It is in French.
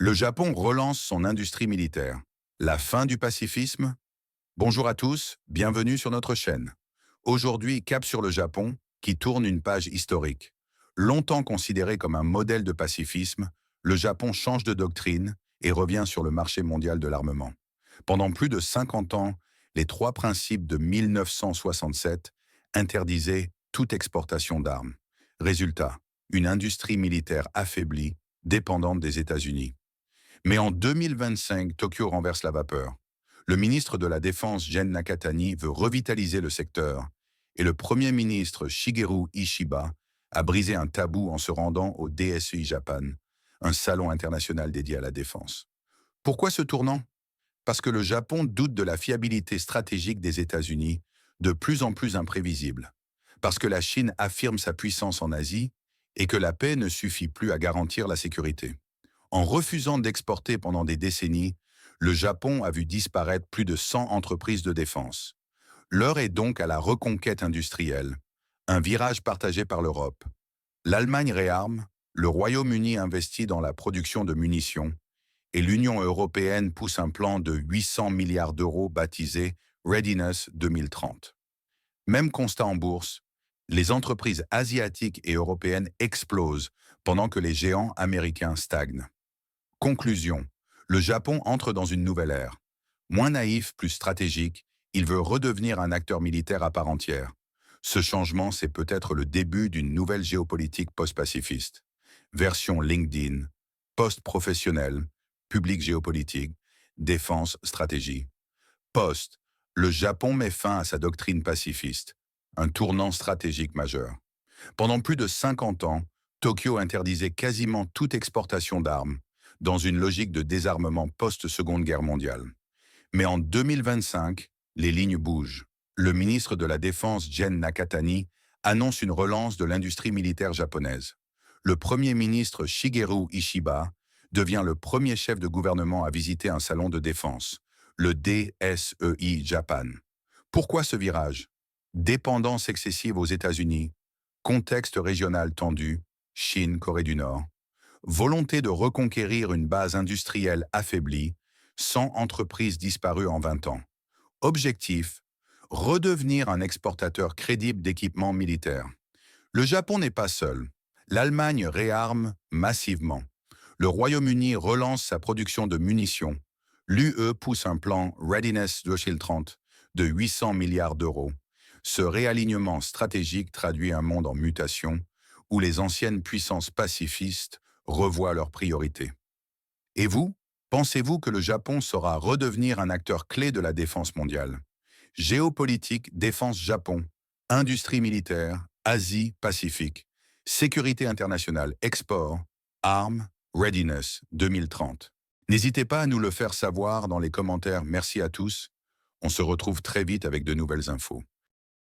Le Japon relance son industrie militaire. La fin du pacifisme? Bonjour à tous, bienvenue sur notre chaîne. Aujourd'hui, cap sur le Japon, qui tourne une page historique. Longtemps considéré comme un modèle de pacifisme, le Japon change de doctrine et revient sur le marché mondial de l'armement. Pendant plus de 50 ans, les trois principes de 1967 interdisaient toute exportation d'armes. Résultat, une industrie militaire affaiblie, dépendante des États-Unis. Mais en 2025, Tokyo renverse la vapeur. Le ministre de la Défense, Gen Nakatani, veut revitaliser le secteur et le Premier ministre Shigeru Ishiba a brisé un tabou en se rendant au DSEI Japan, un salon international dédié à la défense. Pourquoi ce tournant? Parce que le Japon doute de la fiabilité stratégique des États-Unis, de plus en plus imprévisible. Parce que la Chine affirme sa puissance en Asie et que la paix ne suffit plus à garantir la sécurité. En refusant d'exporter pendant des décennies, le Japon a vu disparaître plus de 100 entreprises de défense. L'heure est donc à la reconquête industrielle, un virage partagé par l'Europe. L'Allemagne réarme, le Royaume-Uni investit dans la production de munitions, et l'Union européenne pousse un plan de 800 milliards d'euros baptisé Readiness 2030. Même constat en bourse, les entreprises asiatiques et européennes explosent pendant que les géants américains stagnent. Conclusion. Le Japon entre dans une nouvelle ère. Moins naïf, plus stratégique, il veut redevenir un acteur militaire à part entière. Ce changement, c'est peut-être le début d'une nouvelle géopolitique post-pacifiste. Version LinkedIn, post-professionnel, public géopolitique, défense, stratégie. Post, le Japon met fin à sa doctrine pacifiste, un tournant stratégique majeur. Pendant plus de 50 ans, Tokyo interdisait quasiment toute exportation d'armes, dans une logique de désarmement post-Seconde Guerre mondiale. Mais en 2025, les lignes bougent. Le ministre de la Défense, Gen Nakatani, annonce une relance de l'industrie militaire japonaise. Le Premier ministre Shigeru Ishiba devient le premier chef de gouvernement à visiter un salon de défense, le DSEI Japan. Pourquoi ce virage? Dépendance excessive aux États-Unis, contexte régional tendu, Chine, Corée du Nord, volonté de reconquérir une base industrielle affaiblie, 100 entreprises disparues en 20 ans. Objectif, redevenir un exportateur crédible d'équipements militaires. Le Japon n'est pas seul. L'Allemagne réarme massivement. Le Royaume-Uni relance sa production de munitions. L'UE pousse un plan Readiness 2030 de 800 milliards d'euros. Ce réalignement stratégique traduit un monde en mutation où les anciennes puissances pacifistes revoient leurs priorités. Et vous, pensez-vous que le Japon saura redevenir un acteur clé de la défense mondiale? Géopolitique, défense Japon, industrie militaire, Asie, Pacifique, sécurité internationale, export, armes, readiness 2030. N'hésitez pas à nous le faire savoir dans les commentaires. Merci à tous. On se retrouve très vite avec de nouvelles infos.